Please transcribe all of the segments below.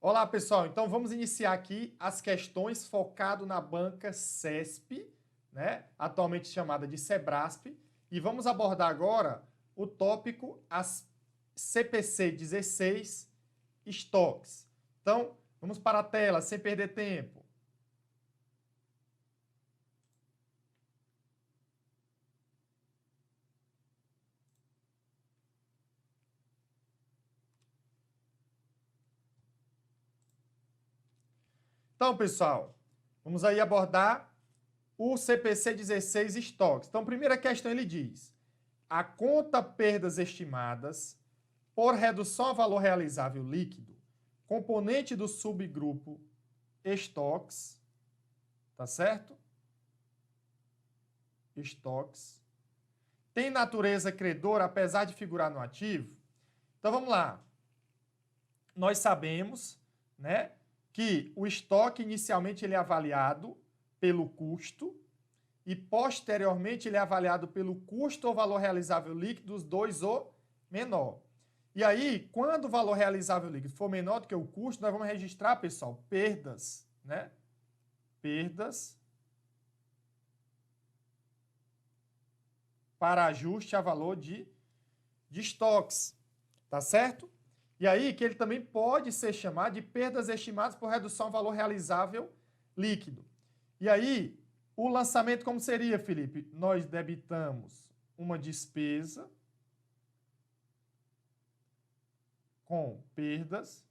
Olá, pessoal. Então, vamos iniciar aqui as questões focado na banca CESP, né? Atualmente chamada de Sebrasp. E vamos abordar agora o tópico as CPC 16 estoques. Então, vamos para a tela, sem perder tempo. Então, pessoal, vamos aí abordar o CPC 16 estoques. Então, primeira questão ele diz: a conta perdas estimadas por redução a valor realizável líquido, componente do subgrupo estoques, tá certo? Estoques. Tem natureza credora, apesar de figurar no ativo? Então, vamos lá. Nós sabemos, né, que o estoque inicialmente ele é avaliado pelo custo e posteriormente ele é avaliado pelo custo ou valor realizável líquido, os dois ou menor. E aí, quando o valor realizável líquido for menor do que o custo, nós vamos registrar, pessoal, perdas, né? Perdas para ajuste a valor de estoques, tá certo? E aí que ele também pode ser chamado de perdas estimadas por redução ao valor realizável líquido. E aí, o lançamento como seria, Felipe? Nós debitamos uma despesa com perdas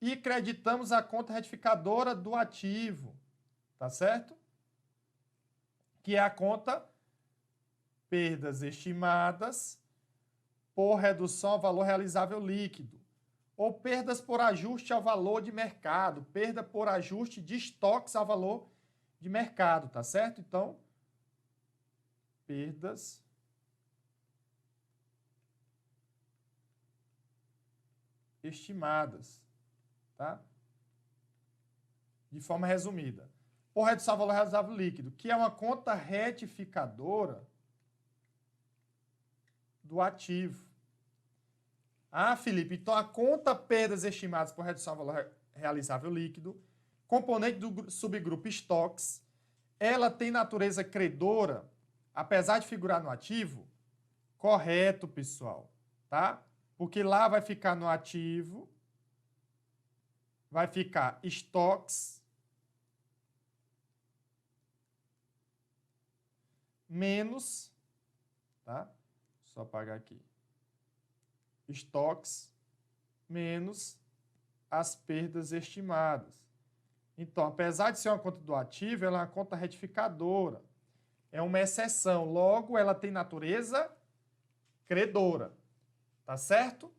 e creditamos a conta retificadora do ativo, tá certo? Que é a conta perdas estimadas por redução ao valor realizável líquido, ou perdas por ajuste ao valor de mercado, perda por ajuste de estoques ao valor de mercado, tá certo? Então, perdas estimadas, tá? De forma resumida. Por redução ao valor realizável líquido, que é uma conta retificadora do ativo. Ah, Felipe, então a conta perdas estimadas por redução ao valor realizável líquido, componente do subgrupo estoques, ela tem natureza credora, apesar de figurar no ativo? Correto, pessoal, tá? Porque lá vai ficar no ativo, vai ficar estoques menos, tá? Só apagar aqui. Estoques menos as perdas estimadas. Então, apesar de ser uma conta do ativo, ela é uma conta retificadora. É uma exceção. Logo, ela tem natureza credora. Tá certo?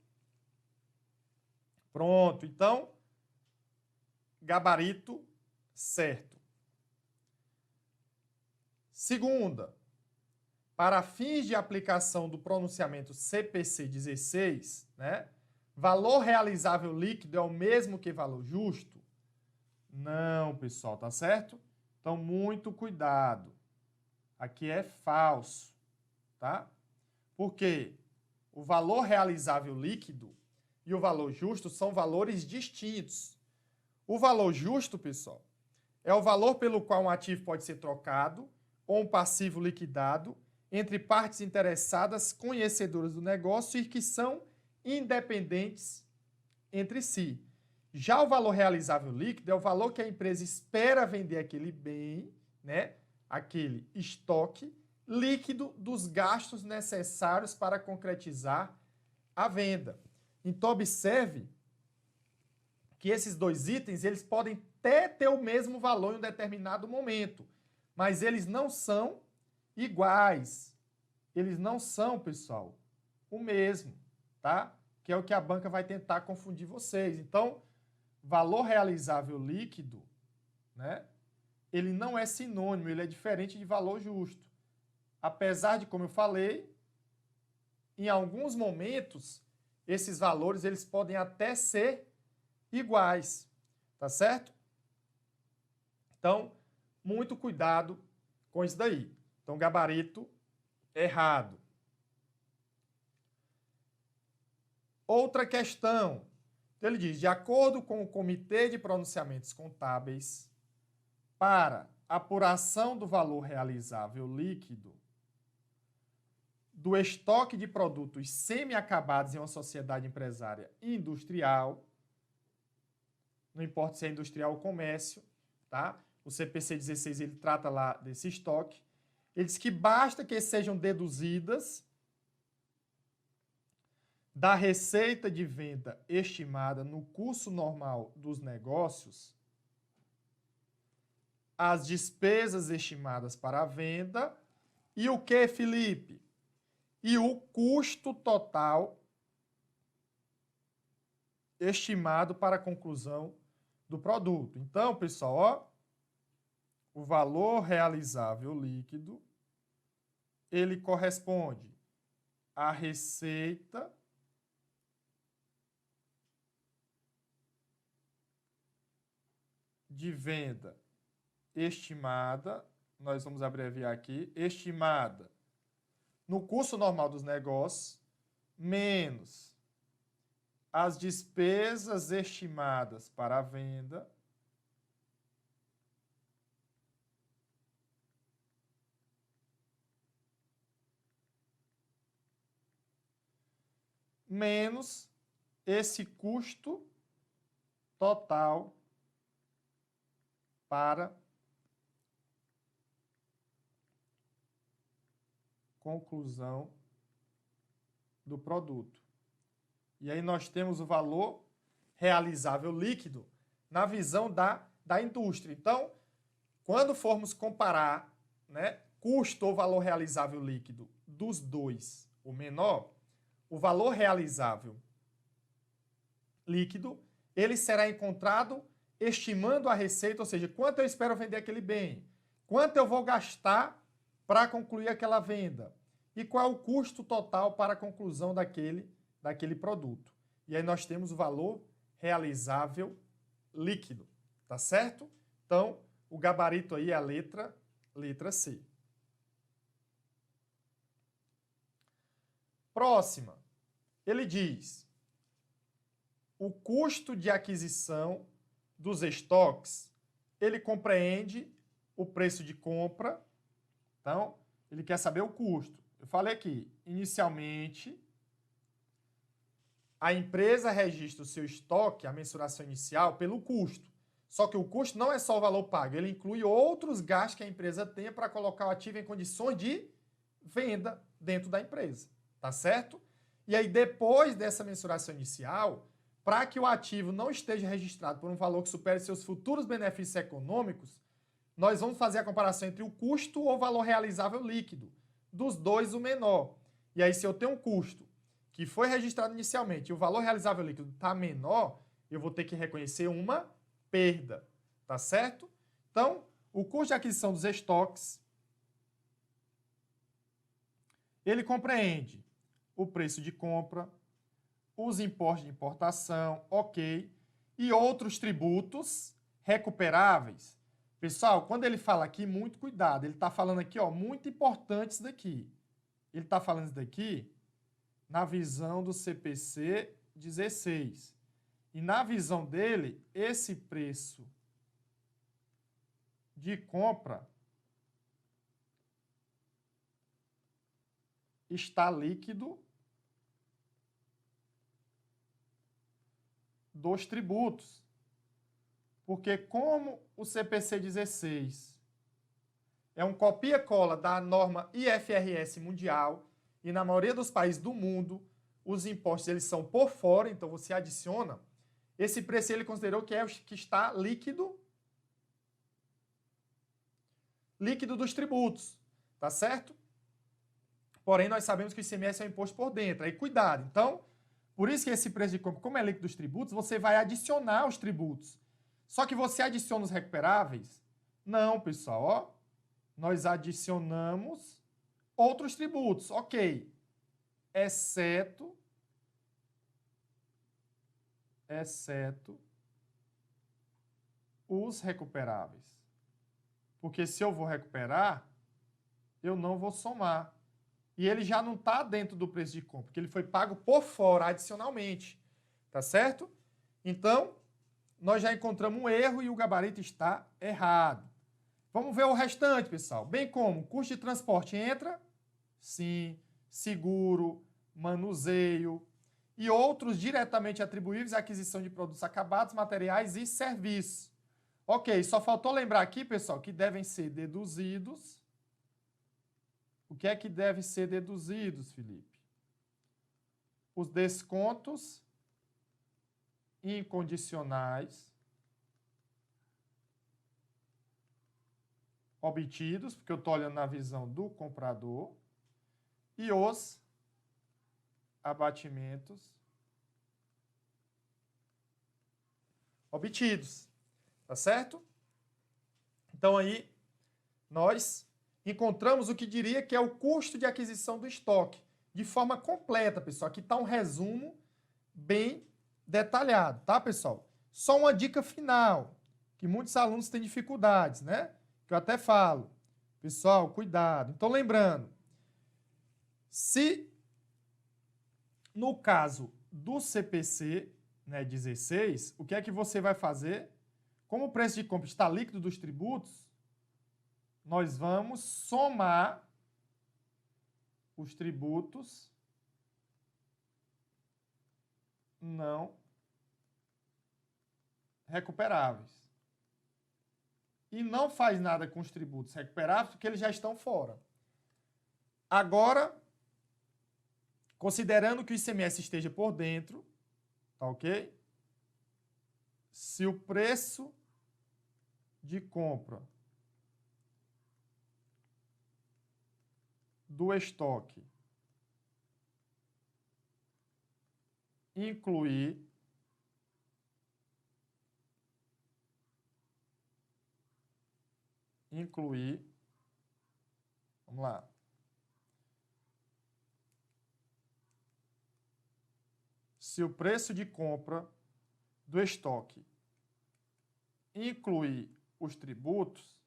Pronto. Então, gabarito certo. Segunda, para fins de aplicação do pronunciamento CPC 16, né, valor realizável líquido é o mesmo que valor justo? Não, pessoal, tá certo? Então, muito cuidado. Aqui é falso, tá? Porque o valor realizável líquido e o valor justo são valores distintos. O valor justo, pessoal, é o valor pelo qual um ativo pode ser trocado ou um passivo liquidado entre partes interessadas conhecedoras do negócio e que são independentes entre si. Já o valor realizável líquido é o valor que a empresa espera vender aquele bem, né, aquele estoque líquido dos gastos necessários para concretizar a venda. Então, observe que esses dois itens eles podem até ter o mesmo valor em um determinado momento, mas eles não são iguais. Eles não são, pessoal, o mesmo, tá? Que é o que a banca vai tentar confundir vocês. Então, valor realizável líquido, né? Ele não é sinônimo, ele é diferente de valor justo. Apesar de, como eu falei, em alguns momentos, esses valores eles podem até ser iguais, tá certo? Então, muito cuidado com isso daí. Então, gabarito errado. Outra questão. Então, ele diz, de acordo com o Comitê de Pronunciamentos Contábeis, para apuração do valor realizável líquido do estoque de produtos semi-acabados em uma sociedade empresária industrial, não importa se é industrial ou comércio, tá? O CPC 16 ele trata lá desse estoque. Ele diz que basta que sejam deduzidas da receita de venda estimada no curso normal dos negócios as despesas estimadas para a venda e o que, Felipe? E o custo total estimado para a conclusão do produto. Então, pessoal, ó, o valor realizável líquido, ele corresponde à receita de venda estimada, nós vamos abreviar aqui, estimada no curso normal dos negócios, menos as despesas estimadas para a venda, menos esse custo total para conclusão do produto. E aí nós temos o valor realizável líquido na visão da indústria. Então, quando formos comparar, né, custo ou valor realizável líquido dos dois, o menor, o valor realizável líquido, ele será encontrado estimando a receita, ou seja, quanto eu espero vender aquele bem, quanto eu vou gastar para concluir aquela venda e qual é o custo total para a conclusão daquele produto. E aí nós temos o valor realizável líquido, tá certo? Então, o gabarito aí é a letra C. Próxima, ele diz, o custo de aquisição dos estoques, ele compreende o preço de compra, então, ele quer saber o custo. Eu falei aqui, inicialmente, a empresa registra o seu estoque, a mensuração inicial, pelo custo. Só que o custo não é só o valor pago, ele inclui outros gastos que a empresa tenha para colocar o ativo em condições de venda dentro da empresa, tá certo? E aí, depois dessa mensuração inicial, para que o ativo não esteja registrado por um valor que supere seus futuros benefícios econômicos, nós vamos fazer a comparação entre o custo ou valor realizável líquido. Dos dois, o menor. E aí, se eu tenho um custo que foi registrado inicialmente e o valor realizável líquido está menor, eu vou ter que reconhecer uma perda, tá certo? Então, o custo de aquisição dos estoques, ele compreende o preço de compra, os impostos de importação, ok, e outros tributos recuperáveis. Pessoal, quando ele fala aqui, muito cuidado, ele está falando aqui, ó, muito importante isso daqui. Ele está falando isso daqui na visão do CPC 16. E na visão dele, esse preço de compra está líquido dos tributos. Porque como o CPC 16 é um copia-cola da norma IFRS mundial, e na maioria dos países do mundo, os impostos eles são por fora, então você adiciona, esse preço ele considerou que está líquido dos tributos, tá certo? Porém, nós sabemos que o ICMS é um imposto por dentro, aí cuidado. Então, por isso que esse preço de compra, como é líquido dos tributos, você vai adicionar os tributos. Só que você adiciona os recuperáveis? Não, pessoal, ó. Nós adicionamos outros tributos, ok. Exceto os recuperáveis. Porque se eu vou recuperar, eu não vou somar. e ele já não está dentro do preço de compra, porque ele foi pago por fora adicionalmente, tá certo? Então, nós já encontramos um erro e o gabarito está errado. Vamos ver o restante, pessoal. Bem como custo de transporte entra? Sim. Seguro, manuseio e outros diretamente atribuíveis à aquisição de produtos acabados, materiais e serviços. Ok, só faltou lembrar aqui, pessoal, que devem ser deduzidos. O que é que deve ser deduzidos, Felipe? Os descontos incondicionais obtidos, porque eu estou olhando na visão do comprador, e os abatimentos obtidos, tá certo? Então aí nós encontramos o que diria que é o custo de aquisição do estoque, de forma completa, pessoal. Aqui está um resumo bem detalhado, tá, pessoal? Só uma dica final, que muitos alunos têm dificuldades, né? Que eu até falo. Pessoal, cuidado. Então, lembrando, se no caso do CPC, né, 16, o que é que você vai fazer? Como o preço de compra está líquido dos tributos, nós vamos somar os tributos não recuperáveis. E não faz nada com os tributos recuperáveis porque eles já estão fora. Agora, considerando que o ICMS esteja por dentro, tá ok? Se o preço de compra do estoque incluir vamos lá. Se o preço de compra do estoque incluir os tributos,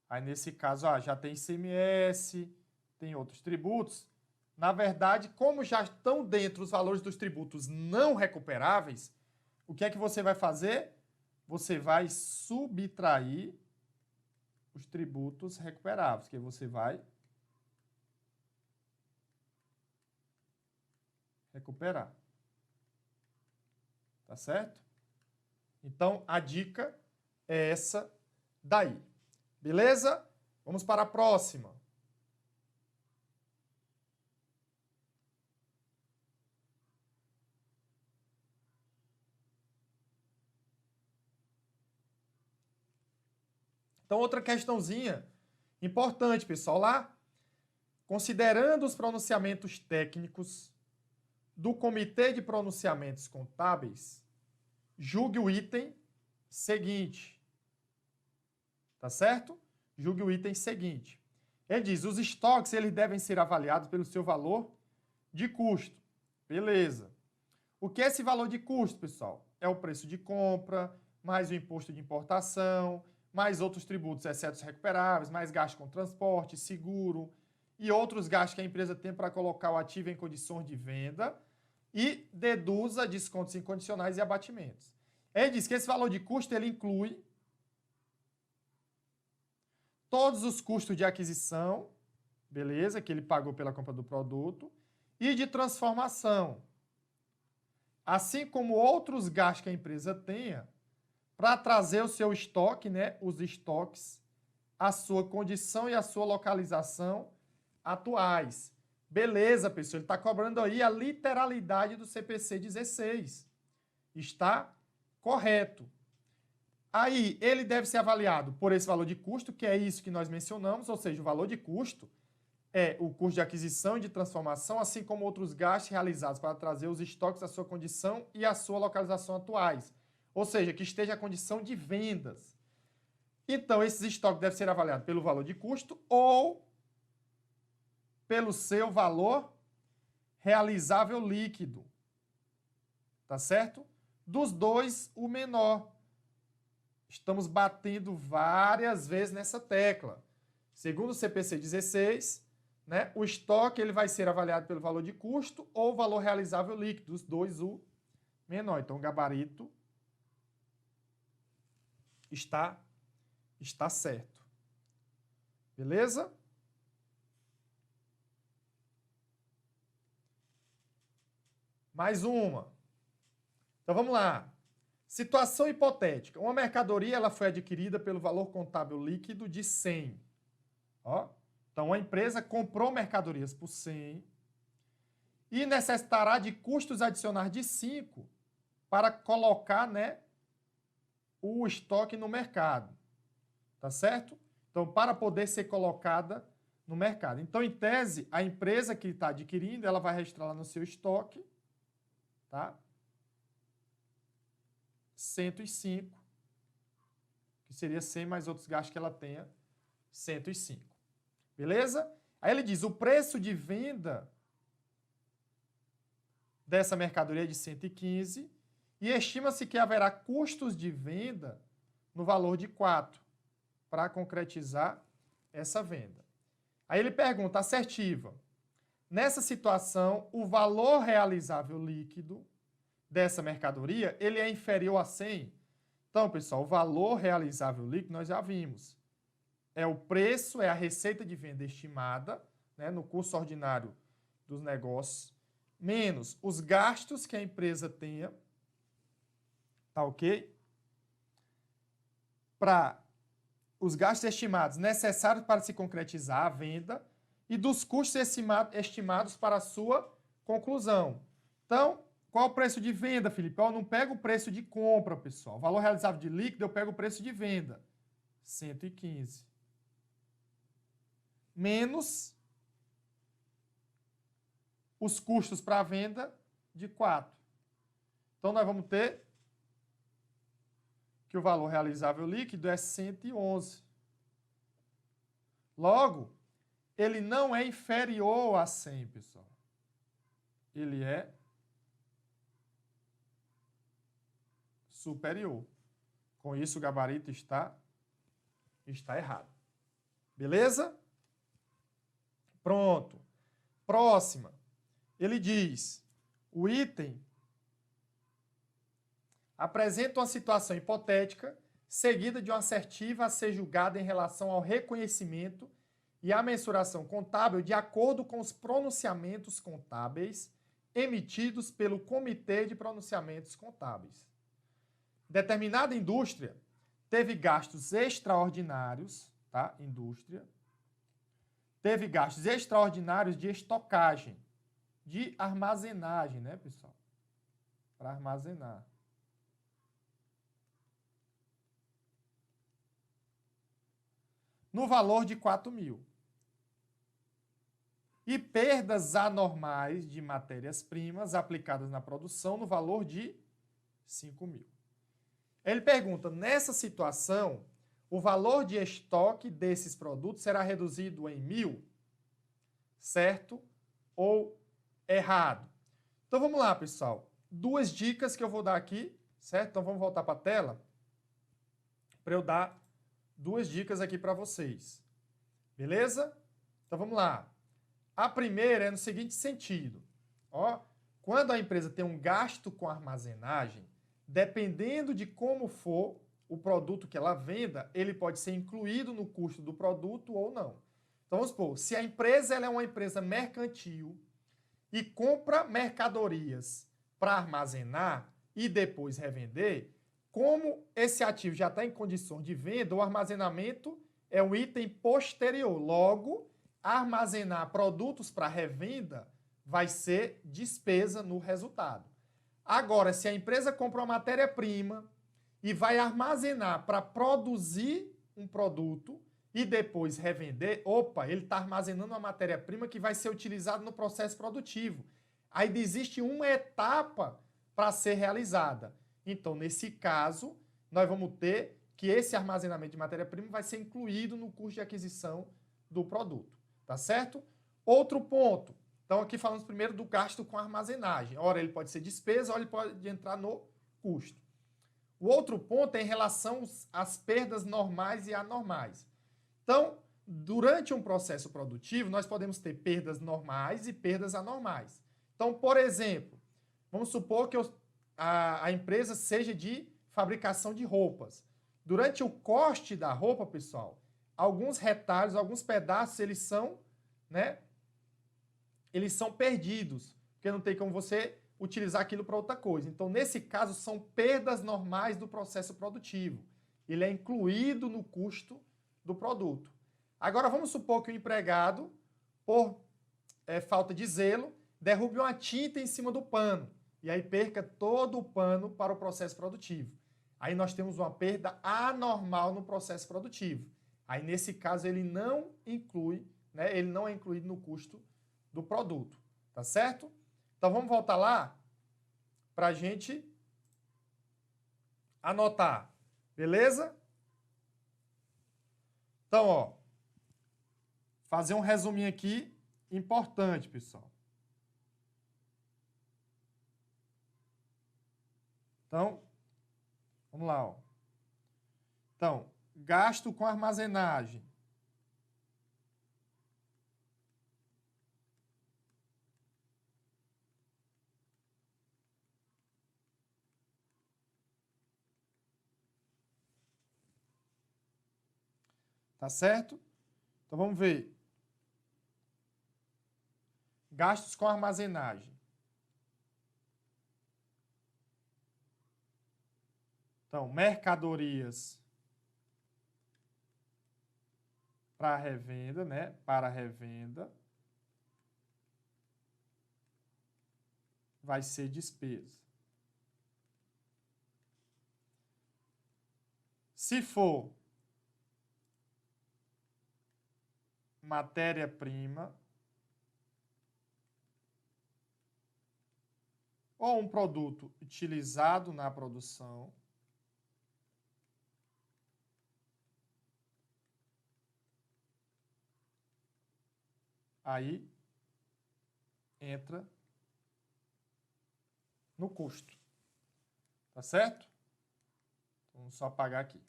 aí nesse caso já tem ICMS, tem outros tributos. Na verdade, como já estão dentro os valores dos tributos não recuperáveis, o que é que você vai fazer? Você vai subtrair os tributos recuperáveis, que você vai recuperar. Tá certo? Então, a dica é essa daí. Beleza? Vamos para a próxima. Então, outra questãozinha importante, pessoal, lá, considerando os pronunciamentos técnicos do Comitê de Pronunciamentos Contábeis, julgue o item seguinte. Tá certo? Julgue o item seguinte. Ele diz, os estoques eles devem ser avaliados pelo seu valor de custo. Beleza. O que é esse valor de custo, pessoal? É o preço de compra, mais o imposto de importação, mais outros tributos, exceto os recuperáveis, mais gastos com transporte, seguro e outros gastos que a empresa tem para colocar o ativo em condições de venda e deduza descontos incondicionais e abatimentos. Ele diz que esse valor de custo ele inclui todos os custos de aquisição, beleza, que ele pagou pela compra do produto, e de transformação, assim como outros gastos que a empresa tenha para trazer o seu estoque, né, os estoques, a sua condição e a sua localização atuais. Beleza, pessoal, ele está cobrando aí a literalidade do CPC 16. Está correto. Aí, ele deve ser avaliado por esse valor de custo, que é isso que nós mencionamos, ou seja, o valor de custo é o custo de aquisição e de transformação, assim como outros gastos realizados para trazer os estoques à sua condição e à sua localização atuais. Ou seja, que esteja a condição de vendas. Então, esses estoques devem ser avaliados pelo valor de custo ou pelo seu valor realizável líquido. Tá certo? Dos dois, o menor. Estamos batendo várias vezes nessa tecla. Segundo o CPC 16, né, o estoque ele vai ser avaliado pelo valor de custo ou valor realizável líquido, os dois o menor. Então, o gabarito está certo. Beleza? Mais uma. Então, vamos lá. Situação hipotética. Uma mercadoria ela foi adquirida pelo valor contábil líquido de 100. Ó. Então, a empresa comprou mercadorias por 100 e necessitará de custos adicionais de 5 para colocar, né, o estoque no mercado. Tá certo? Então, para poder ser colocada no mercado. Então, em tese, a empresa que está adquirindo, ela vai registrar lá no seu estoque, tá? 105, que seria 100 mais outros gastos que ela tenha, 105. Beleza? Aí ele diz, o preço de venda dessa mercadoria é de 115 e estima-se que haverá custos de venda no valor de 4 para concretizar essa venda. Aí ele pergunta, assertiva. Nessa situação, o valor realizável líquido dessa mercadoria, ele é inferior a 100? Então, pessoal, o valor realizável líquido nós já vimos. É o preço, é a receita de venda estimada, né, no curso ordinário dos negócios, menos os gastos que a empresa tenha, tá ok? Para os gastos estimados necessários para se concretizar a venda e dos custos estimados para a sua conclusão. Então, qual o preço de venda, Felipe? Eu não pego o preço de compra, pessoal. O valor realizável de líquido, eu pego o preço de venda. 115. Menos os custos para a venda de 4. Então, nós vamos ter que o valor realizável líquido é 111. Logo, ele não é inferior a 100, pessoal. Ele é superior. Com isso, o gabarito está errado. Beleza? Pronto. Próxima. Ele diz, o item apresenta uma situação hipotética seguida de uma assertiva a ser julgada em relação ao reconhecimento e à mensuração contábil de acordo com os pronunciamentos contábeis emitidos pelo Comitê de Pronunciamentos Contábeis. Determinada indústria teve gastos extraordinários, tá? Indústria teve gastos extraordinários de estocagem, de armazenagem, né, pessoal? Para armazenar. No valor de 4.000. E perdas anormais de matérias-primas aplicadas na produção no valor de 5.000. Ele pergunta, nessa situação, o valor de estoque desses produtos será reduzido em 1.000? Certo ou errado? Então vamos lá, pessoal. Duas dicas que eu vou dar aqui, certo? Então vamos voltar para a tela para eu dar duas dicas aqui para vocês. Beleza? Então vamos lá. A primeira é no seguinte sentido. Ó, quando a empresa tem um gasto com armazenagem, dependendo de como for o produto que ela venda, ele pode ser incluído no custo do produto ou não. Então vamos supor, se a empresa ela é uma empresa mercantil e compra mercadorias para armazenar e depois revender, como esse ativo já está em condições de venda, o armazenamento é um item posterior. Logo, armazenar produtos para revenda vai ser despesa no resultado. Agora, se a empresa compra uma matéria-prima e vai armazenar para produzir um produto e depois revender, opa, ele está armazenando uma matéria-prima que vai ser utilizada no processo produtivo. Aí existe uma etapa para ser realizada. Então, nesse caso, nós vamos ter que esse armazenamento de matéria-prima vai ser incluído no custo de aquisição do produto. Tá certo? Outro ponto. Então, aqui falamos primeiro do gasto com armazenagem. Ora, ele pode ser despesa, ou ele pode entrar no custo. O outro ponto é em relação às perdas normais e anormais. Então, durante um processo produtivo, nós podemos ter perdas normais e perdas anormais. Então, por exemplo, vamos supor que a empresa seja de fabricação de roupas. Durante o corte da roupa, pessoal, alguns retalhos, alguns pedaços, eles são perdidos, porque não tem como você utilizar aquilo para outra coisa. Então, nesse caso, são perdas normais do processo produtivo. Ele é incluído no custo do produto. Agora, vamos supor que o empregado, por falta de zelo, derrube uma tinta em cima do pano e aí perca todo o pano para o processo produtivo. Aí nós temos uma perda anormal no processo produtivo. Aí, nesse caso, ele não ele não é incluído no custo do produto, tá certo? Então, vamos voltar lá para a gente anotar, beleza? Então, ó, fazer um resuminho aqui importante, pessoal. Então, vamos lá, ó. Então, gasto com armazenagem. Tá certo? Então, vamos ver. Gastos com armazenagem. Então, mercadorias para revenda, Para revenda. Vai ser despesa. Se for matéria-prima ou um produto utilizado na produção, aí entra no custo. Tá certo? Então, vamos só apagar aqui.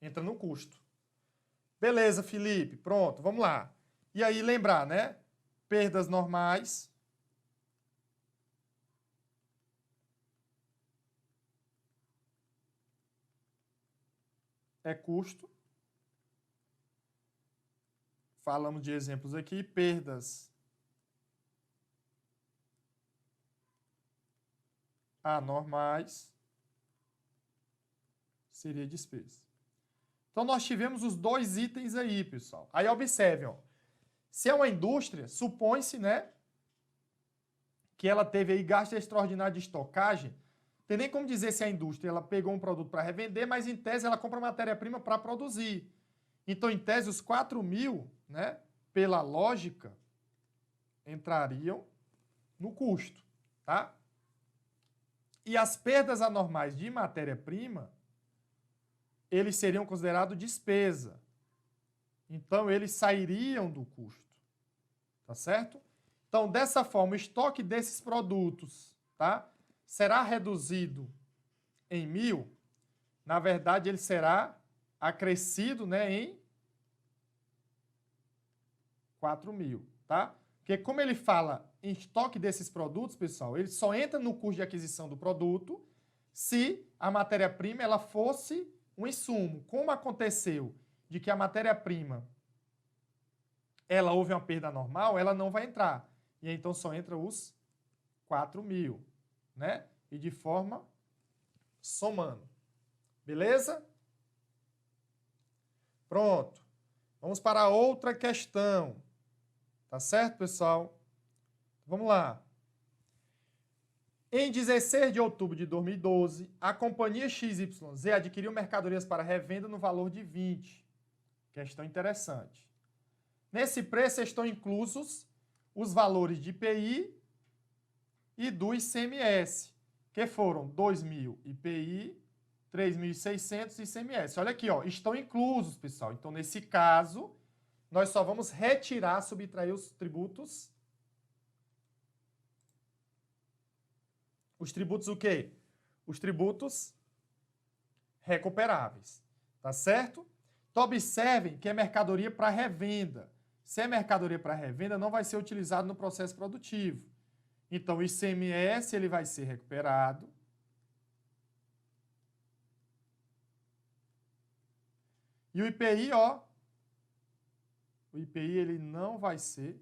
Entra no custo. Beleza, Felipe. Pronto, vamos lá. E aí lembrar, Perdas normais. É custo. Falamos de exemplos aqui. Perdas anormais seria despesa. Então, nós tivemos os dois itens aí, pessoal. Aí, observem, ó. Se é uma indústria, supõe-se, que ela teve aí gasto extraordinário de estocagem. Tem nem como dizer se a indústria ela pegou um produto para revender, mas em tese ela compra matéria-prima para produzir. Então, em tese, os 4.000, pela lógica, entrariam no custo, tá? E as perdas anormais de matéria-prima, eles seriam considerados despesa. Então, eles sairiam do custo, tá certo? Então, dessa forma, o estoque desses produtos, tá, será reduzido em 1.000. Na verdade, ele será acrescido, em 4.000, tá? Porque como ele fala em estoque desses produtos, pessoal, ele só entra no custo de aquisição do produto se a matéria-prima ela fosse um insumo. Como aconteceu de que a matéria-prima ela houve uma perda normal, ela não vai entrar. E então só entra os 4.000, E de forma somando. Beleza? Pronto. Vamos para outra questão. Tá certo, pessoal? Vamos lá. Em 16 de outubro de 2012, a companhia XYZ adquiriu mercadorias para revenda no valor de 20. Questão interessante. Nesse preço estão inclusos os valores de IPI e do ICMS, que foram 2.000 IPI, 3.600 ICMS. Olha aqui, ó, estão inclusos, pessoal. Então, nesse caso, nós só vamos retirar, subtrair os tributos. Os tributos o quê? Os tributos recuperáveis. Tá certo? Então, observem que é mercadoria para revenda. Se é mercadoria para revenda, não vai ser utilizado no processo produtivo. Então, o ICMS ele vai ser recuperado. E o IPI, ó, o IPI ele não vai ser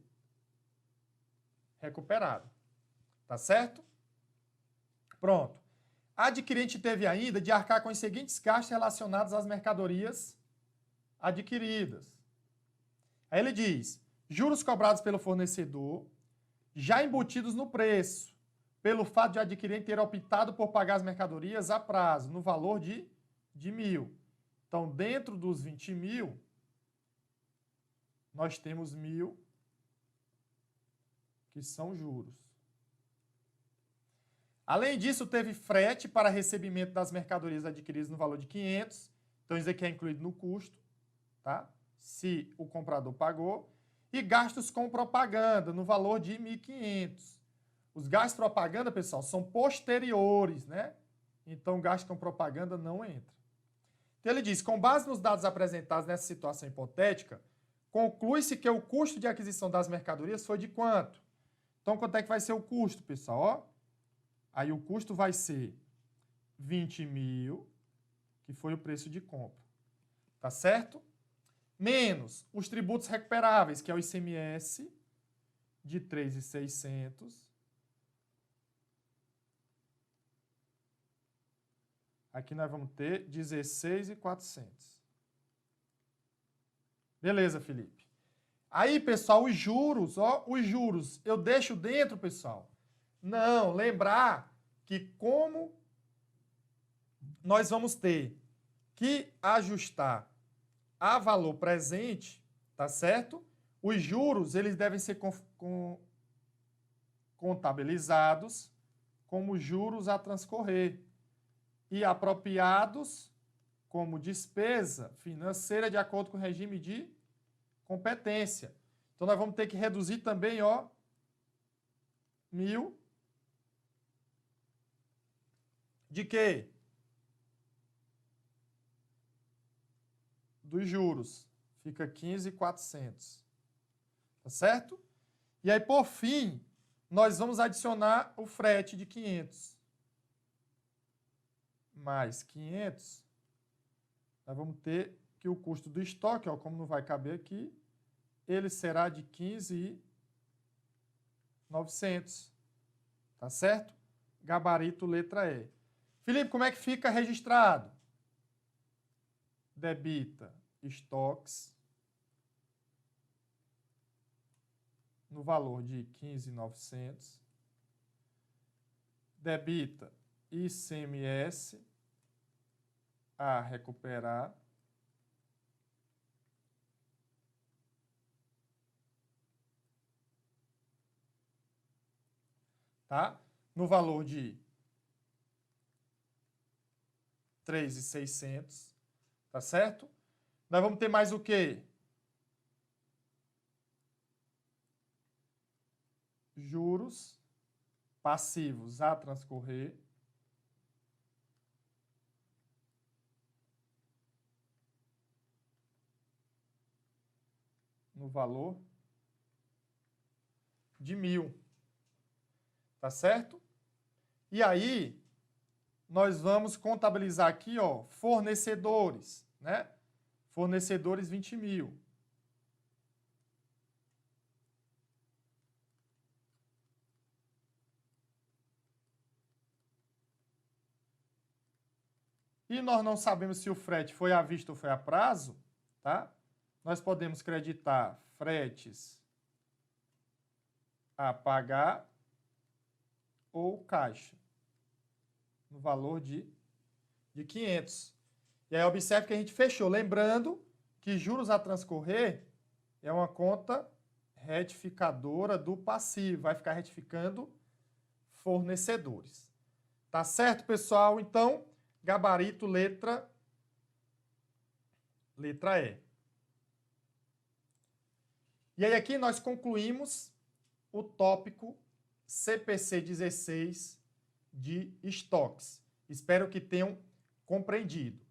recuperado. Tá certo? Pronto. A adquirente teve ainda de arcar com os seguintes gastos relacionados às mercadorias adquiridas. Aí ele diz, juros cobrados pelo fornecedor, já embutidos no preço, pelo fato de a adquirente ter optado por pagar as mercadorias a prazo, no valor de 1.000. Então, dentro dos 20.000, nós temos 1.000 que são juros. Além disso, teve frete para recebimento das mercadorias adquiridas no valor de 500. Então, isso aqui é incluído no custo, tá? Se o comprador pagou. E gastos com propaganda no valor de 1.500. Os gastos de propaganda, pessoal, são posteriores, né? Então, gasto com propaganda não entra. Então, ele diz, com base nos dados apresentados nessa situação hipotética, conclui-se que o custo de aquisição das mercadorias foi de quanto? Então, quanto é que vai ser o custo, pessoal? Ó, aí o custo vai ser 20.000, que foi o preço de compra. Tá certo? Menos os tributos recuperáveis, que é o ICMS, de 3.600. Aqui nós vamos ter 16.400. Beleza, Felipe. Aí, pessoal, os juros, ó, os juros, eu deixo dentro, pessoal? Não, lembrar que como nós vamos ter que ajustar a valor presente, tá certo? Os juros, eles devem ser contabilizados como juros a transcorrer e apropriados como despesa financeira de acordo com o regime de competência. Então, nós vamos ter que reduzir também, ó, 1.000 de quê? Dos juros. Fica 15.400. Tá certo? E aí, por fim, nós vamos adicionar o frete de 500. Mais 500. Nós vamos ter que o custo do estoque, ó, como não vai caber aqui, ele será de 15.900. Tá certo? Gabarito letra E. Felipe, como é que fica registrado? Debita estoques no valor de 15.900. Debita ICMS a recuperar. Tá? No valor de 3.600, tá certo? Nós vamos ter mais o quê? Juros passivos a transcorrer. No valor de 1.000. Tá certo? E aí, nós vamos contabilizar aqui, ó, fornecedores, né? Fornecedores 20.000. E nós não sabemos se o frete foi à vista ou foi a prazo, tá? Nós podemos creditar fretes a pagar ou caixa, no valor de 500. E aí, observe que a gente fechou. Lembrando que juros a transcorrer é uma conta retificadora do passivo. Vai ficar retificando fornecedores. Tá certo, pessoal? Então, gabarito letra E. E aí aqui nós concluímos o tópico CPC 16 de estoques. Espero que tenham compreendido.